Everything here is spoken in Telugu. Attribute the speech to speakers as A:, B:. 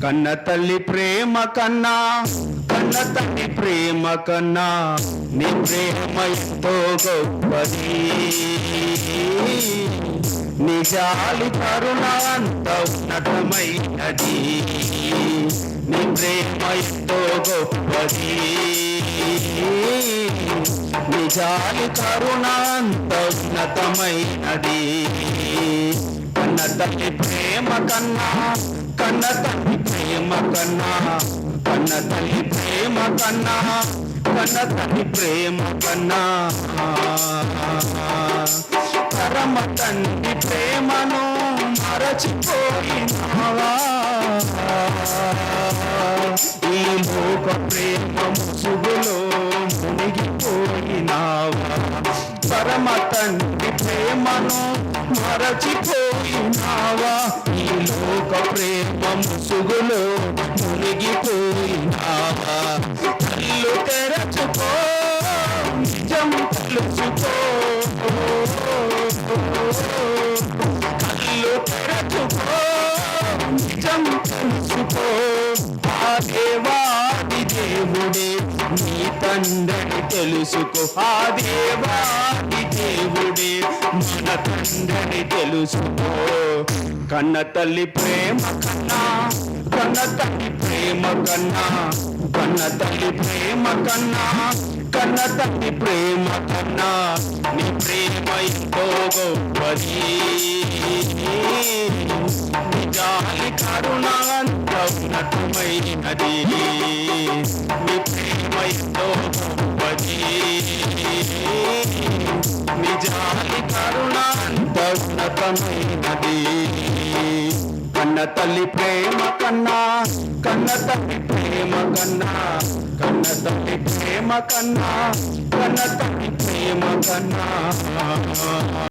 A: కన్న తల్లి ప్రేమ కన్నా, కన్న తల్లి ప్రేమ కన్నా నీ ప్రేమ ఎంతో గొప్పది. నీ జాలి కరుణ అంత ఉన్నతమైనది. నీ ప్రేమ ఎంతో గొప్పది. నీ జాలి కరుణ అంత ఉన్నతమైనది. కన్న తల్లి ప్రేమ కన్నా, కన్న తల్లి ప్రేమ కన్నా, కన్న తల్లి ప్రేమ కన్నా, కన్న తల్లి ప్రేమ కన్నా, పరమ తండ్రి ప్రేమను మరచిపోయినావా? ఈ లోక ప్రేమ ముసుగులో మునిగిపోయినావా? పరమ తండ్రి ప్రేమను మరచిపోయినావా? ఈ లోక ప్రేమ ముసుగులో మునిగిపోయినావా? కళ్ళు తెరచుకో, నిజం తెలుసుకో. కళ్ళు తెరచుకో, నిజం తెలుసుకో. ఆ దేవాది దేవుడే నీ తండ్రిని తెలుసుకో. ఆ దేవాది దేవుడే మన తండ్రిని తెలుసుకో. కన్న తల్లి ప్రేమ కన్నా, కన్న తల్లి ప్రేమ కన్నా, కన్న తల్లి ప్రేమ కన్నా, కన్న తల్లి ప్రేమ కన్నా నీ ప్రేమ ఎంతో గొప్పది. నీ జాలి కరుణ అంత ఉన్నతమైనది. నీ ప్రేమ ఎంతో గొప్పది. నీ జాలి కరుణ అంత ఉన్నతమైనది. కన్న తల్లి ప్రేమ కన్నా, కన్న తల్లి ప్రేమ కన్నా, కన్న తల్లి ప్రేమ కన్నా, కన్న తల్లి ప్రేమ కన్నా.